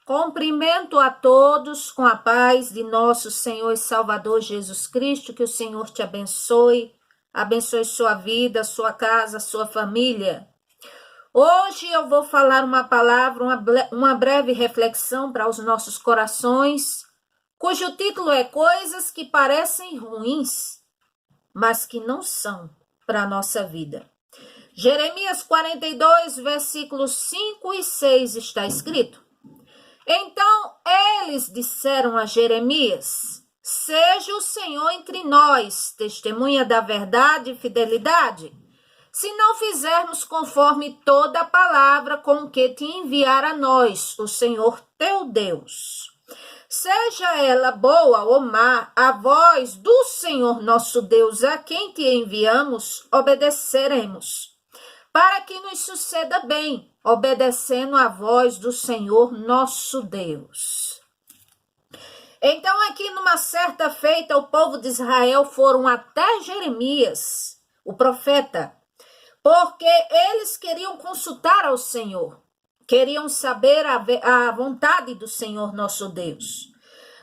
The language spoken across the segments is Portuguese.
Cumprimento a todos com a paz de nosso Senhor e Salvador Jesus Cristo, que o Senhor te abençoe, abençoe sua vida, sua casa, sua família. Hoje eu vou falar uma palavra, uma breve reflexão para os nossos corações, cujo título é Coisas que parecem ruins, mas que não são para a nossa vida. Jeremias 42, versículos 5 e 6 está escrito: Então eles disseram a Jeremias: Seja o Senhor entre nós, testemunha da verdade e fidelidade, se não fizermos conforme toda a palavra com que te enviar a nós, o Senhor teu Deus. Seja ela boa ou má, a voz do Senhor nosso Deus, a quem te enviamos, obedeceremos, para que nos suceda bem, obedecendo a voz do Senhor nosso Deus. Então, aqui numa certa feita, o povo de Israel foram até Jeremias, o profeta, porque eles queriam consultar ao Senhor, queriam saber a vontade do Senhor nosso Deus.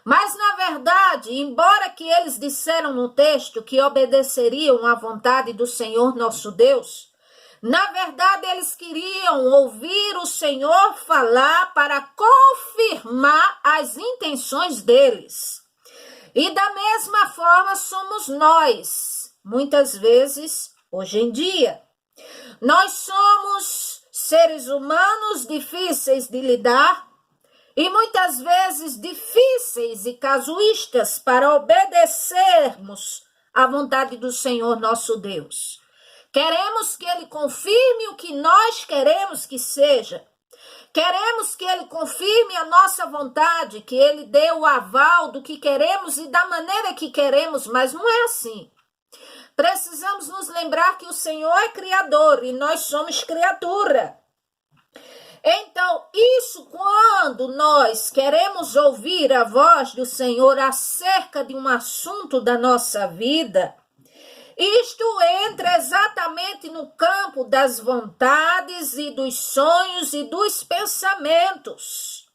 Mas, na verdade, embora que eles disseram no texto que obedeceriam à vontade do Senhor nosso Deus, na verdade, eles queriam ouvir o Senhor falar para confirmar as intenções deles. E da mesma forma somos nós, muitas vezes, hoje em dia. Nós somos seres humanos difíceis de lidar e muitas vezes difíceis e casuístas para obedecermos à vontade do Senhor nosso Deus. Queremos que Ele confirme o que nós queremos que seja. Queremos que Ele confirme a nossa vontade, que Ele dê o aval do que queremos e da maneira que queremos, mas não é assim. Precisamos nos lembrar que o Senhor é Criador e nós somos criatura. Então, isso quando nós queremos ouvir a voz do Senhor acerca de um assunto da nossa vida, isto entra exatamente no campo das vontades e dos sonhos e dos pensamentos.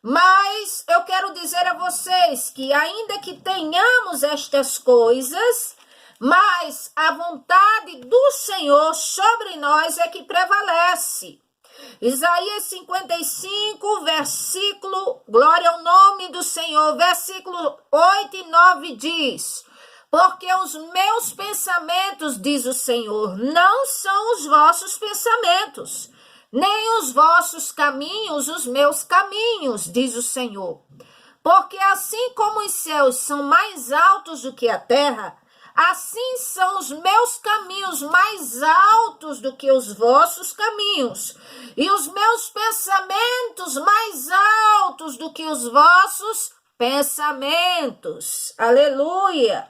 Mas eu quero dizer a vocês que ainda que tenhamos estas coisas, mas a vontade do Senhor sobre nós é que prevalece. Isaías 55, versículo, glória ao nome do Senhor, versículo 8 e 9 diz: Porque os meus pensamentos, diz o Senhor, não são os vossos pensamentos, nem os vossos caminhos, os meus caminhos, diz o Senhor. Porque assim como os céus são mais altos do que a terra, assim são os meus caminhos mais altos do que os vossos caminhos, e os meus pensamentos mais altos do que os vossos pensamentos. Aleluia!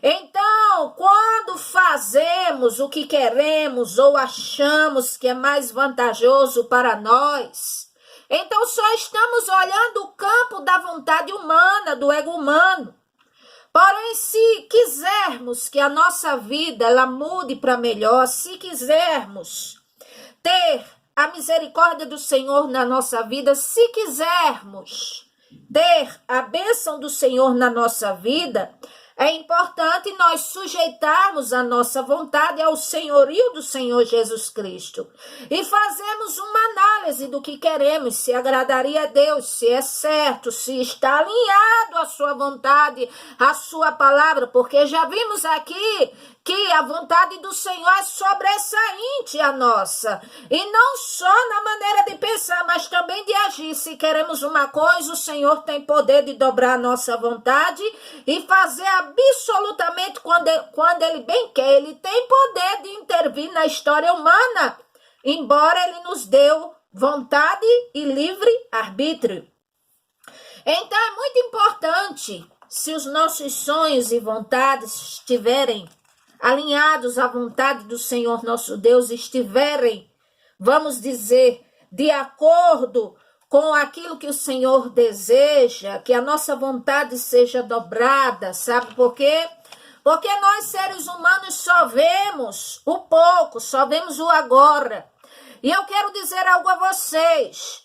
Então, quando fazemos o que queremos ou achamos que é mais vantajoso para nós, então só estamos olhando o campo da vontade humana, do ego humano. Porém, se quisermos que a nossa vida ela mude para melhor, se quisermos ter a misericórdia do Senhor na nossa vida, se quisermos ter a bênção do Senhor na nossa vida, é importante nós sujeitarmos a nossa vontade ao senhorio do Senhor Jesus Cristo e fazermos uma análise do que queremos, se agradaria a Deus, se é certo, se está alinhado à sua vontade, à sua palavra, porque já vimos aqui que a vontade do Senhor é sobressainte à nossa, e não só na maneira de pensar, mas também de agir. Se queremos uma coisa, o Senhor tem poder de dobrar a nossa vontade e fazer absolutamente quando Ele bem quer. Ele tem poder de intervir na história humana, embora Ele nos deu vontade e livre arbítrio. Então é muito importante, se os nossos sonhos e vontades estiverem alinhados à vontade do Senhor nosso Deus, estiverem, vamos dizer, de acordo com aquilo que o Senhor deseja, que a nossa vontade seja dobrada, sabe por quê? Porque nós, seres humanos, só vemos o pouco, só vemos o agora. E eu quero dizer algo a vocês,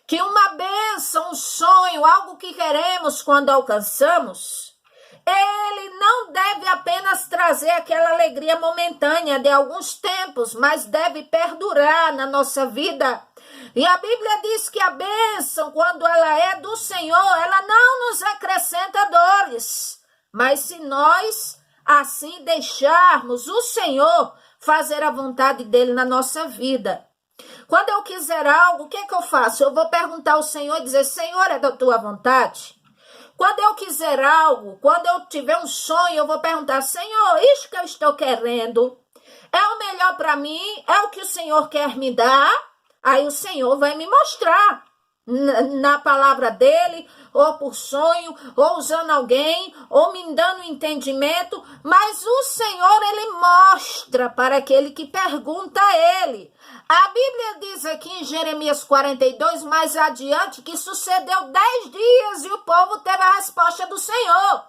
que uma bênção, um sonho, algo que queremos quando alcançamos, ele não deve apenas trazer aquela alegria momentânea de alguns tempos, mas deve perdurar na nossa vida. E a Bíblia diz que a bênção, quando ela é do Senhor, ela não nos acrescenta dores. Mas se nós assim deixarmos o Senhor fazer a vontade dele na nossa vida. Quando eu quiser algo, o que é que eu faço? Eu vou perguntar ao Senhor e dizer, Senhor, é da tua vontade? Quando eu quiser algo, quando eu tiver um sonho, eu vou perguntar, Senhor, isso que eu estou querendo é o melhor para mim? É o que o Senhor quer me dar? Aí o Senhor vai me mostrar na palavra dele, ou por sonho, ou usando alguém, ou me dando entendimento, mas o Senhor, ele mostra para aquele que pergunta a ele. A Bíblia diz aqui em Jeremias 42, mais adiante, que sucedeu 10 dias e o povo teve a resposta do Senhor.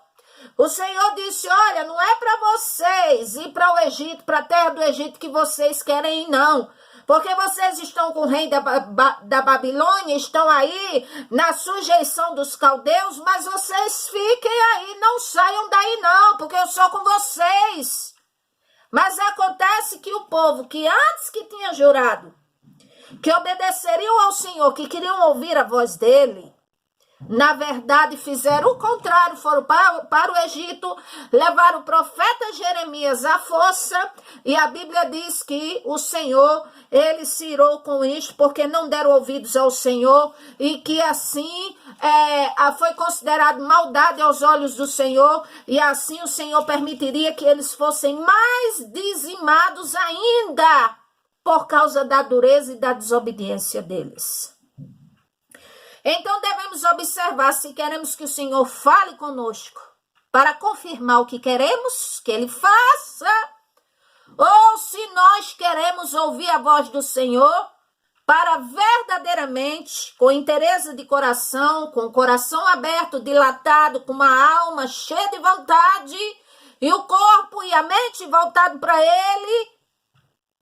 O Senhor disse, olha, não é para vocês ir para o Egito, para a terra do Egito que vocês querem ir, não. Porque vocês estão com o rei da Babilônia, estão aí na sujeição dos caldeus, mas vocês fiquem aí, não saiam daí não, porque eu sou com vocês. Mas acontece que o povo que antes que tinha jurado, que obedeceriam ao Senhor, que queriam ouvir a voz dele, na verdade fizeram o contrário, foram para o Egito, levaram o profeta Jeremias à força, e a Bíblia diz que o Senhor, ele se irou com isto, porque não deram ouvidos ao Senhor, e que assim foi considerado maldade aos olhos do Senhor, e assim o Senhor permitiria que eles fossem mais dizimados ainda, por causa da dureza e da desobediência deles. Então devemos observar se queremos que o Senhor fale conosco para confirmar o que queremos que ele faça, ou se nós queremos ouvir a voz do Senhor para verdadeiramente, com interesse de coração, com o coração aberto, dilatado, com uma alma cheia de vontade e o corpo e a mente voltado para ele,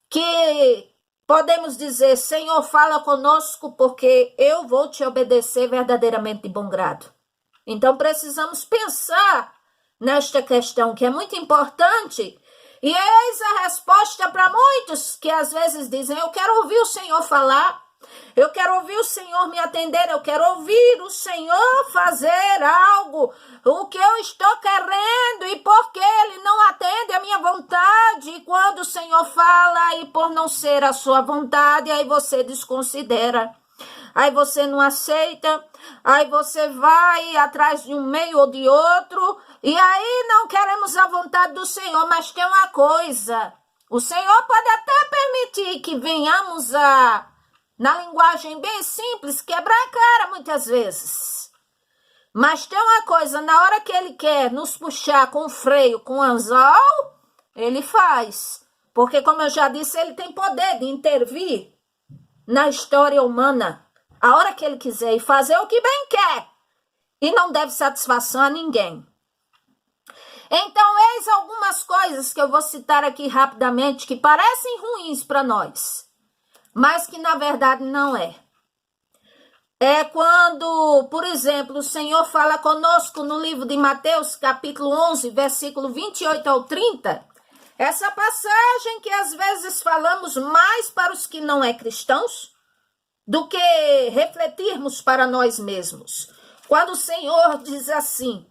que podemos dizer, Senhor, fala conosco, porque eu vou te obedecer verdadeiramente de bom grado. Então, precisamos pensar nesta questão, que é muito importante, e eis a resposta para muitos que às vezes dizem, eu quero ouvir o Senhor falar, eu quero ouvir o Senhor me atender, eu quero ouvir o Senhor fazer algo, o que eu estou querendo, e porque ele não atende a minha vontade, e quando o Senhor fala, e por não ser a sua vontade, aí você desconsidera, aí você não aceita, aí você vai atrás de um meio ou de outro, e aí não queremos a vontade do Senhor, mas tem uma coisa, o Senhor pode até permitir que venhamos a, na linguagem bem simples, quebrar a cara muitas vezes. Mas tem uma coisa, na hora que ele quer nos puxar com freio, com anzol, ele faz. Porque, como eu já disse, ele tem poder de intervir na história humana, a hora que ele quiser, e fazer o que bem quer. E não deve satisfação a ninguém. Então, eis algumas coisas que eu vou citar aqui rapidamente, que parecem ruins para nós, mas que na verdade não é. É quando, por exemplo, o Senhor fala conosco no livro de Mateus, capítulo 11, versículo 28 ao 30, essa passagem que às vezes falamos mais para os que não é cristãos do que refletirmos para nós mesmos. Quando o Senhor diz assim,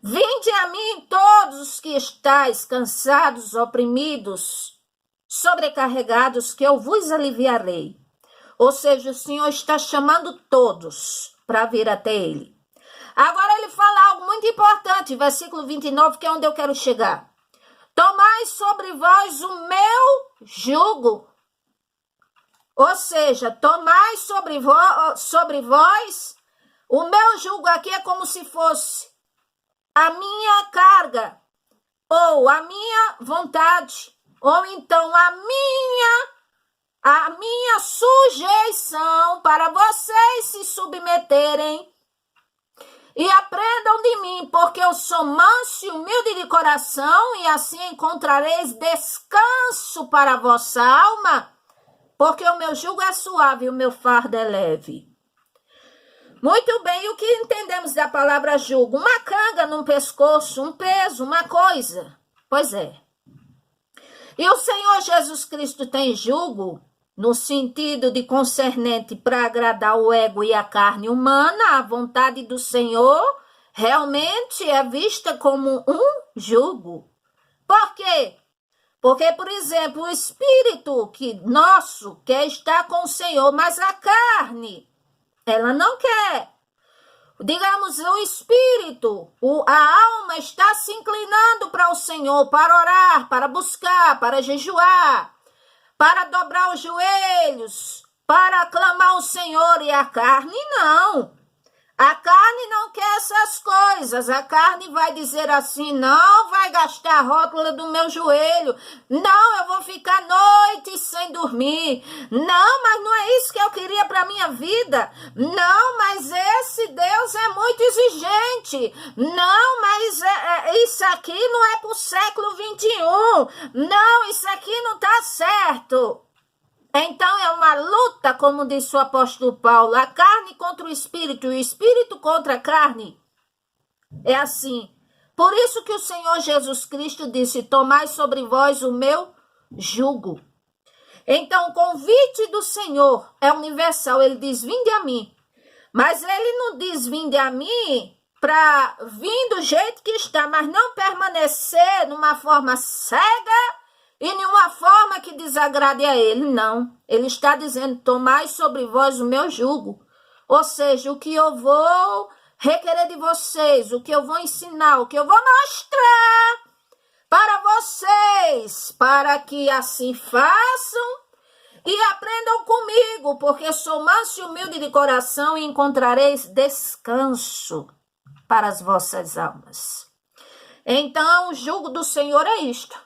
vinde a mim todos os que estáis cansados, oprimidos, sobrecarregados, que eu vos aliviarei. Ou seja, o Senhor está chamando todos para vir até ele. Agora ele fala algo muito importante, versículo 29, que é onde eu quero chegar. Tomai sobre vós o meu jugo. Ou seja, tomai sobre vós, o meu jugo aqui é como se fosse a minha carga, ou a minha vontade, ou então a minha sujeição para vocês se submeterem e aprendam de mim, porque eu sou manso e humilde de coração, e assim encontrareis descanso para a vossa alma, porque o meu jugo é suave e o meu fardo é leve. Muito bem, e o que entendemos da palavra jugo? Uma canga num pescoço, um peso, uma coisa. Pois é. E o Senhor Jesus Cristo tem jugo no sentido de concernente para agradar o ego e a carne humana. A vontade do Senhor realmente é vista como um jugo. Por quê? Porque, por exemplo, o espírito nosso quer estar com o Senhor, mas a carne, ela não quer. Digamos, o espírito, a alma está se inclinando para o Senhor, para orar, para buscar, para jejuar, para dobrar os joelhos, para aclamar ao Senhor, e a carne não. A carne não quer essas coisas. A carne vai dizer assim: não vai gastar a rótula do meu joelho. Não, eu vou ficar noites sem dormir. Não, mas não é isso que eu queria para minha vida. Não, mas esse Deus é muito exigente. Não, mas isso aqui não é para o século 21. Não, isso aqui não está certo. Então é uma luta, como disse o apóstolo Paulo, a carne contra o espírito e o espírito contra a carne. É assim. Por isso que o Senhor Jesus Cristo disse: tomai sobre vós o meu jugo. Então o convite do Senhor é universal. Ele diz: vinde a mim. Mas ele não diz: vinde a mim para vir do jeito que está, mas não permanecer numa forma cega e nenhuma forma que desagrade a ele, não. Ele está dizendo: tomai sobre vós o meu jugo. Ou seja, o que eu vou requerer de vocês, o que eu vou ensinar, o que eu vou mostrar para vocês, para que assim façam e aprendam comigo, porque sou manso e humilde de coração e encontrareis descanso para as vossas almas. Então, o jugo do Senhor é isto.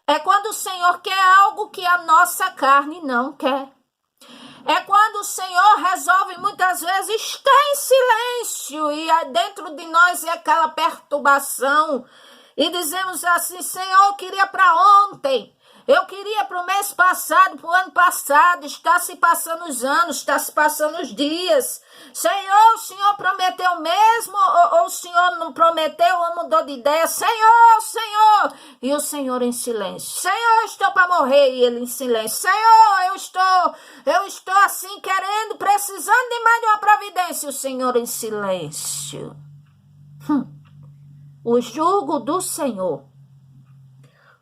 É quando o Senhor quer algo que a nossa carne não quer. É quando o Senhor resolve muitas vezes estar em silêncio e dentro de nós é aquela perturbação. E dizemos assim: Senhor, eu queria para ontem. Eu queria para o mês passado, para o ano passado. Está se passando os anos, está se passando os dias. Senhor, o Senhor prometeu mesmo ou o Senhor não prometeu ou mudou de ideia? Senhor, Senhor. E o Senhor em silêncio. Senhor, eu estou para morrer. E ele em silêncio. Senhor, eu estou assim querendo, precisando de mais de uma providência. E o Senhor em silêncio. O jugo do Senhor.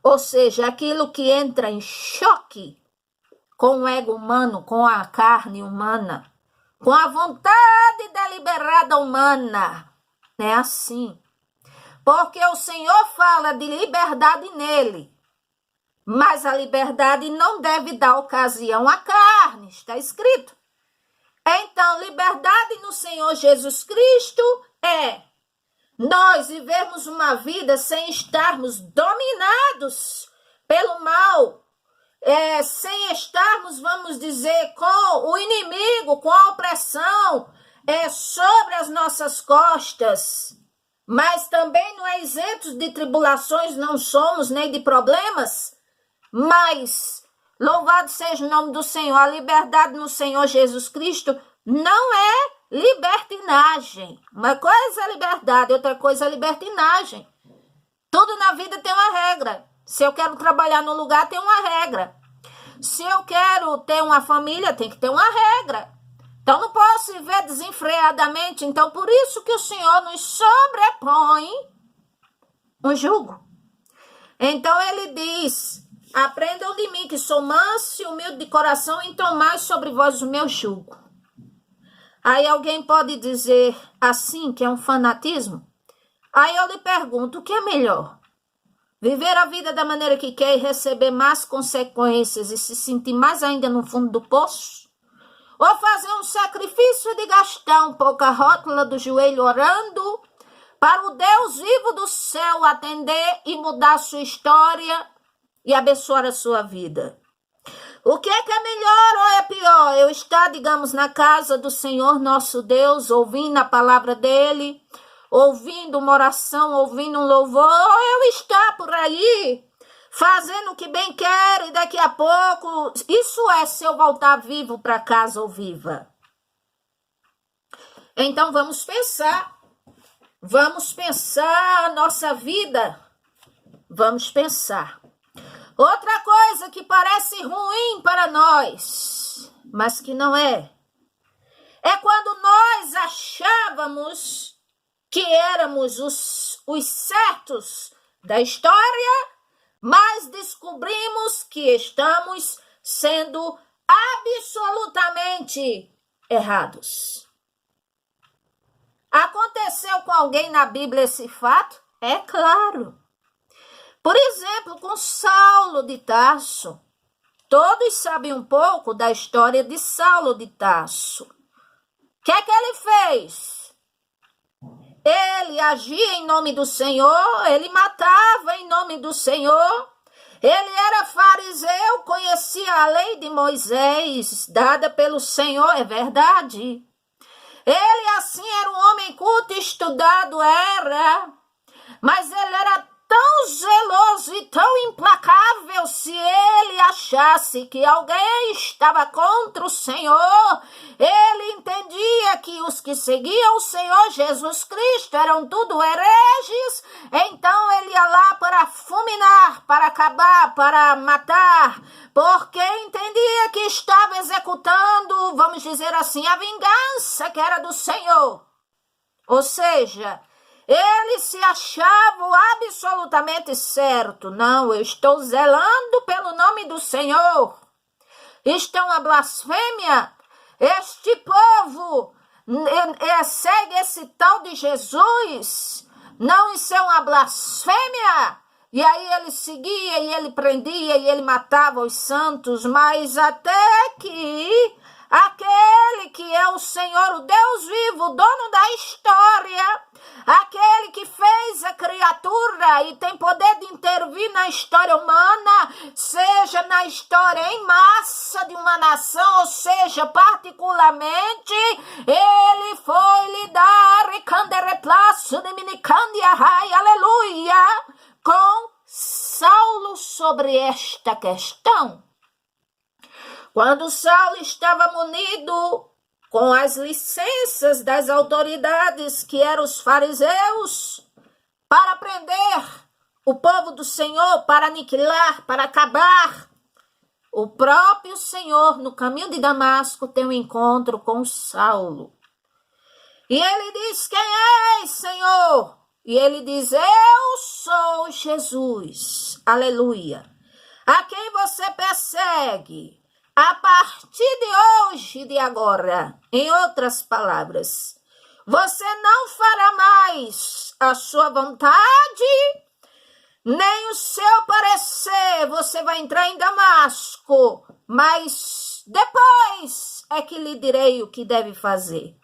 Ou seja, aquilo que entra em choque com o ego humano, com a carne humana, com a vontade deliberada humana. É assim. Porque o Senhor fala de liberdade nele, mas a liberdade não deve dar ocasião à carne, está escrito. Então, liberdade no Senhor Jesus Cristo é nós vivermos uma vida sem estarmos dominados pelo mal, sem estarmos, vamos dizer, com o inimigo, com a opressão sobre as nossas costas. Mas também não é isentos de tribulações, não somos, nem de problemas. Mas, louvado seja o nome do Senhor, a liberdade no Senhor Jesus Cristo não é libertinagem. Uma coisa é liberdade, outra coisa é libertinagem. Tudo na vida tem uma regra. Se eu quero trabalhar no lugar, tem uma regra. Se eu quero ter uma família, tem que ter uma regra. Então, não posso viver desenfreadamente. Então, por isso que o Senhor nos sobrepõe um jugo. Então, ele diz: aprendam de mim, que sou manso e humilde de coração, e tomai sobre vós o meu jugo. Aí alguém pode dizer assim, que é um fanatismo. Aí eu lhe pergunto: o que é melhor? Viver a vida da maneira que quer e receber mais consequências e se sentir mais ainda no fundo do poço? Ou fazer um sacrifício de gastar um pouco a rótula do joelho orando para o Deus vivo do céu atender e mudar a sua história e abençoar a sua vida? O que é melhor ou é pior? Eu estar, digamos, na casa do Senhor nosso Deus, ouvindo a palavra dele, ouvindo uma oração, ouvindo um louvor, ou eu estar por aí fazendo o que bem quero e daqui a pouco, isso é se eu voltar vivo para casa ou viva. Então vamos pensar a nossa vida, vamos pensar. Outra coisa que parece ruim para nós, mas que não é quando nós achávamos que éramos os certos da história, mas descobrimos que estamos sendo absolutamente errados. Aconteceu com alguém na Bíblia esse fato? É claro. Por exemplo, com Saulo de Tarso. Todos sabem um pouco da história de Saulo de Tarso. O que é que ele fez? Ele agia em nome do Senhor, ele matava em nome do Senhor. Ele era fariseu, conhecia a lei de Moisés, dada pelo Senhor, é verdade. Ele, assim, era um homem culto, estudado, mas ele era tão zeloso e tão implacável. Se ele achasse que alguém estava contra o Senhor, ele entendia que os que seguiam o Senhor Jesus Cristo eram tudo hereges. Então ele ia lá para fulminar, para acabar, para matar, porque entendia que estava executando, vamos dizer assim, a vingança que era do Senhor. Ou seja, ele se achava absolutamente certo. Não, eu estou zelando pelo nome do Senhor. Isto é uma blasfêmia. Este povo segue esse tal de Jesus. Não, isso é uma blasfêmia. E aí ele seguia, e ele prendia, e ele matava os santos, mas até que aquele que é o Senhor, o Deus vivo, o dono da história, aquele que fez a criatura e tem poder de intervir na história humana, seja na história em massa de uma nação, ou seja, particularmente, ele foi lhe dar aleluia, com Saulo sobre esta questão. Quando Saulo estava munido com as licenças das autoridades, que eram os fariseus, para prender o povo do Senhor, para aniquilar, para acabar, o próprio Senhor, no caminho de Damasco, tem um encontro com Saulo. E ele diz: quem és, Senhor? E ele diz: eu sou Jesus, aleluia, a quem você persegue. A partir de hoje e de agora, em outras palavras, você não fará mais a sua vontade, nem o seu parecer. Você vai entrar em Damasco, mas depois é que lhe direi o que deve fazer.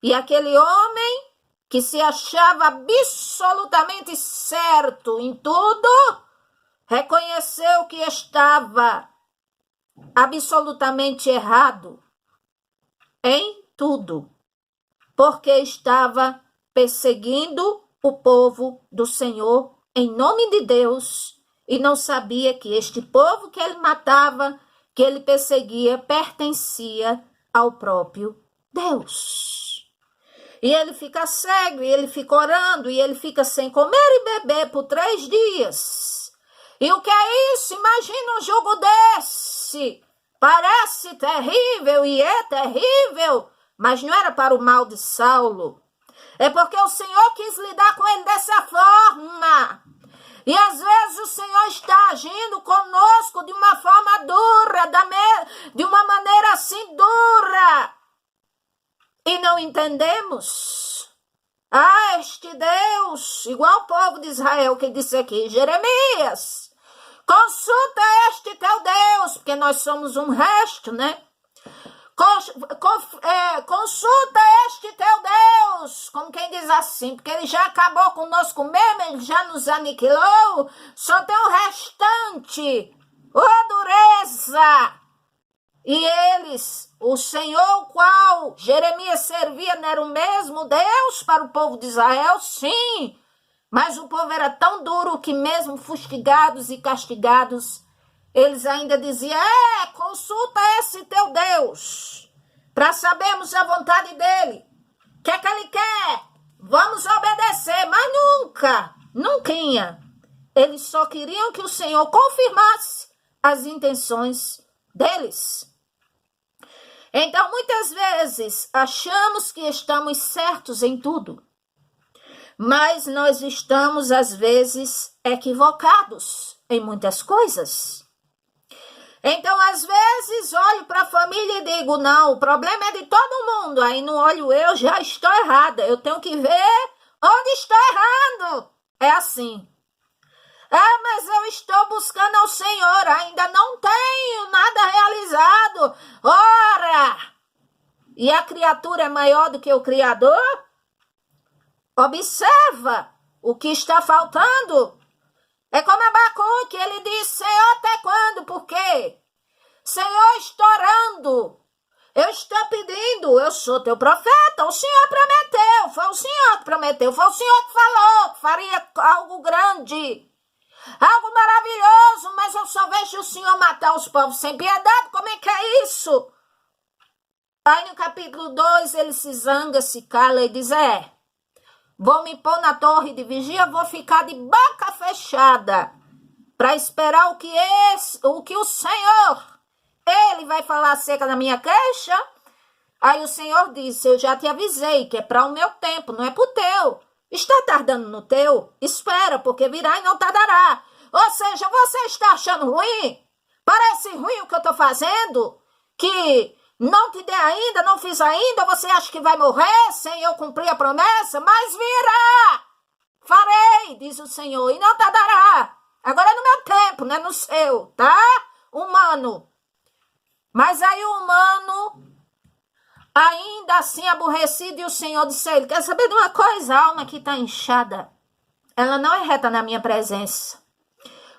E aquele homem que se achava absolutamente certo em tudo, reconheceu que estava absolutamente errado em tudo, porque estava perseguindo o povo do Senhor em nome de Deus e não sabia que este povo que ele matava, que ele perseguia, pertencia ao próprio Deus. E ele fica cego, e ele fica orando, e ele fica sem comer e beber por 3 dias. E o que é isso? Imagina um jogo desse. Parece terrível e é terrível, mas não era para o mal de Saulo. É porque o Senhor quis lidar com ele dessa forma. E às vezes o Senhor está agindo conosco de uma forma dura, de uma maneira assim dura. E não entendemos. Este Deus, igual o povo de Israel que disse aqui, Jeremias, consulta este teu Deus, porque nós somos um resto, né? Consulta este teu Deus, como quem diz assim, porque ele já acabou conosco mesmo, ele já nos aniquilou, só tem um restante, dureza. E eles, o Senhor, qual Jeremias servia, não era o mesmo Deus para o povo de Israel? Sim, mas o povo era tão duro que mesmo fustigados e castigados, eles ainda diziam, consulta esse teu Deus, para sabermos a vontade dele. O que é que ele quer? Vamos obedecer, mas nunca. Eles só queriam que o Senhor confirmasse as intenções deles. Então, muitas vezes, achamos que estamos certos em tudo, mas nós estamos, às vezes, equivocados em muitas coisas. Então, às vezes, olho para a família e digo, não, o problema é de todo mundo. Aí não olho eu, já estou errada. Eu tenho que ver onde estou errando. É assim. Mas eu estou buscando ao Senhor, ainda não tenho nada realizado. Ora! E a criatura é maior do que o Criador? Observa o que está faltando. É como Abacuque, ele diz, Senhor, até quando? Por quê? Senhor, estou orando. Eu estou pedindo, eu sou teu profeta. O Senhor prometeu, foi o Senhor que prometeu. Foi o Senhor que falou que faria algo grande. Algo maravilhoso, mas eu só vejo o Senhor matar os povos sem piedade. Como é que é isso? Aí no capítulo 2 ele se zanga, se cala e diz, vou me pôr na torre de vigia, vou ficar de boca fechada para esperar o que o Senhor, ele vai falar acerca da minha queixa. Aí o Senhor disse, eu já te avisei que é para o meu tempo, não é para o teu. Está tardando no teu? Espera, porque virá e não tardará. Ou seja, você está achando ruim? Parece ruim o que eu estou fazendo? Que não te dei ainda, não fiz ainda, você acha que vai morrer sem eu cumprir a promessa? Mas virá! Farei, diz o Senhor, e não tardará. Agora é no meu tempo, não é no seu, tá? Humano. Mas aí o humano, ainda assim aborrecido, e o Senhor disse a ele, quer saber de uma coisa? A alma que está inchada, ela não é reta na minha presença.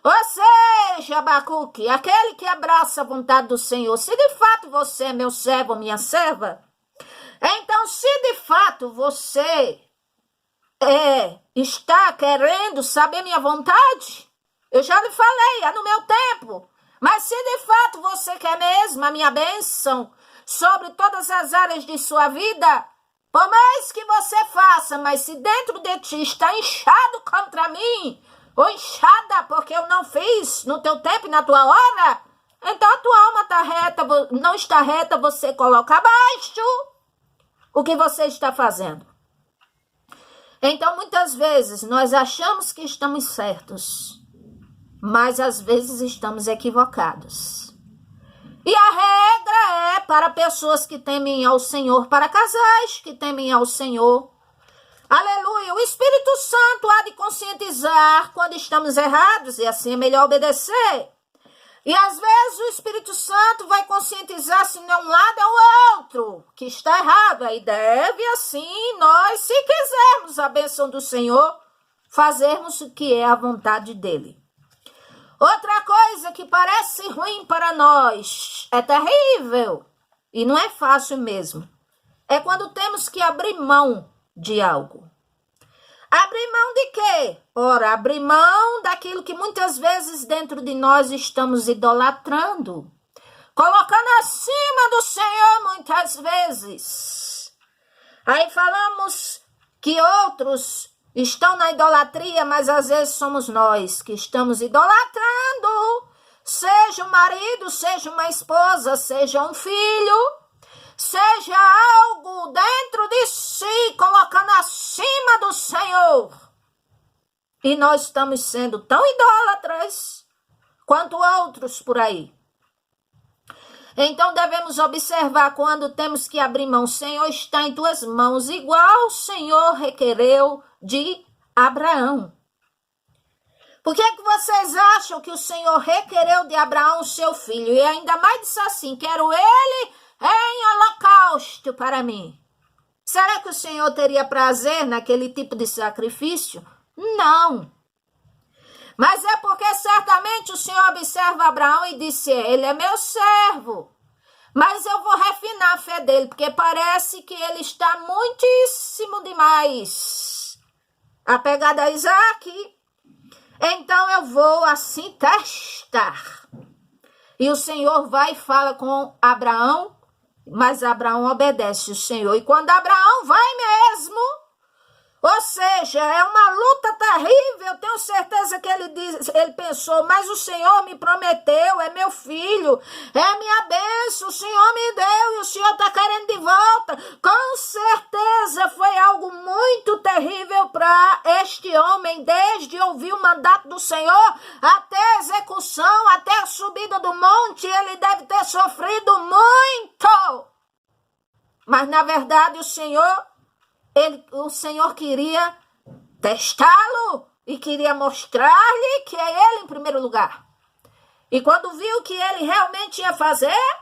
Ou seja, Abacuque, aquele que abraça a vontade do Senhor, se de fato você é meu servo, minha serva, então se de fato você está querendo saber minha vontade, eu já lhe falei, é no meu tempo, mas se de fato você quer mesmo a minha bênção sobre todas as áreas de sua vida, por mais que você faça, mas se dentro de ti está inchado contra mim, ou inchada porque eu não fiz no teu tempo e na tua hora, então a tua alma está reta, não está reta, você coloca abaixo o que você está fazendo. Então, muitas vezes, nós achamos que estamos certos, mas às vezes estamos equivocados. E a regra é para pessoas que temem ao Senhor, para casais que temem ao Senhor. Aleluia! O Espírito Santo há de conscientizar quando estamos errados, e assim é melhor obedecer. E às vezes o Espírito Santo vai conscientizar se não é um lado é o outro, que está errado. Aí deve assim nós, se quisermos a bênção do Senhor, fazermos o que é a vontade dele. Outra coisa que parece ruim para nós, é terrível, e não é fácil mesmo, é quando temos que abrir mão de algo. Abrir mão de quê? Ora, abrir mão daquilo que muitas vezes dentro de nós estamos idolatrando, colocando acima do Senhor muitas vezes. Aí falamos que outros estão na idolatria, mas às vezes somos nós que estamos idolatrando, seja um marido, seja uma esposa, seja um filho, seja algo dentro de si, colocando acima do Senhor. E nós estamos sendo tão idólatras quanto outros por aí. Então devemos observar quando temos que abrir mão. Senhor, está em tuas mãos, igual o Senhor requereu de Abraão. Por que vocês acham que o Senhor requereu de Abraão seu filho? E ainda mais disse assim, quero ele em holocausto para mim. Será que o Senhor teria prazer naquele tipo de sacrifício? Não. Mas é porque certamente o Senhor observa Abraão e disse, ele é meu servo, mas eu vou refinar a fé dele, porque parece que ele está muitíssimo demais apegado a Isaac. Então eu vou assim testar. E o Senhor vai e fala com Abraão Mas Abraão obedece o Senhor. E quando Abraão vai mesmo, ou seja, é uma luta terrível, eu tenho certeza que ele pensou, mas o Senhor me prometeu, é meu filho, é a minha bênção, o Senhor me deu e o Senhor está querendo de volta. Com certeza foi algo muito terrível para este homem, desde ouvir o mandato do Senhor até a execução, até a subida do monte, ele deve ter sofrido muito. Mas na verdade o Senhor queria testá-lo e queria mostrar-lhe que é ele em primeiro lugar. E quando viu que ele realmente ia fazer,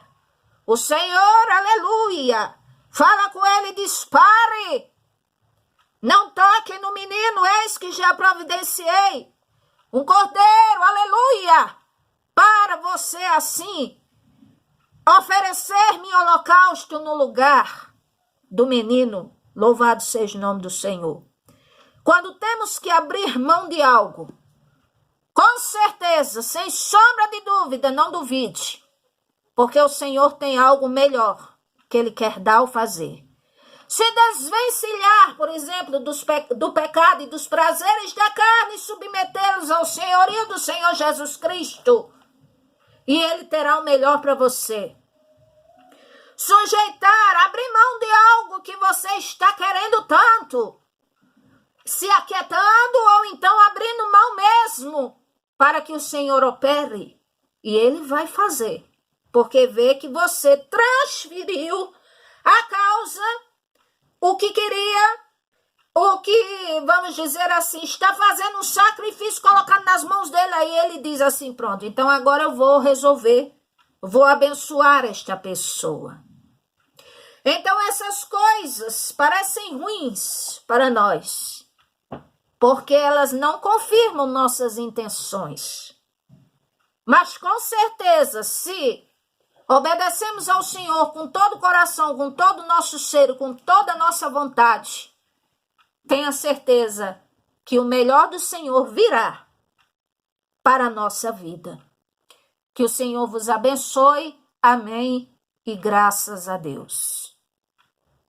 o Senhor, aleluia, fala com ele e diz: pare, não toque no menino, eis que já providenciei um cordeiro, aleluia, para você assim oferecer-me holocausto no lugar do menino. Louvado seja o nome do Senhor. Quando temos que abrir mão de algo, com certeza, sem sombra de dúvida, não duvide, porque o Senhor tem algo melhor que Ele quer dar ou fazer. Se desvencilhar, por exemplo, do pecado e dos prazeres da carne e submetê-los ao senhorio do Senhor Jesus Cristo, e Ele terá o melhor para você. Sujeitar, abrir mão de algo que você está querendo tanto, se aquietando ou então abrindo mão mesmo, para que o Senhor opere, e Ele vai fazer, porque vê que você transferiu a causa, o que queria, o que, vamos dizer assim, está fazendo um sacrifício colocado nas mãos dele, aí ele diz assim: pronto, então agora eu vou resolver, vou abençoar esta pessoa. Então essas coisas parecem ruins para nós, porque elas não confirmam nossas intenções. Mas com certeza, se obedecemos ao Senhor com todo o coração, com todo o nosso ser, com toda a nossa vontade, tenha certeza que o melhor do Senhor virá para a nossa vida. Que o Senhor vos abençoe. Amém. E graças a Deus.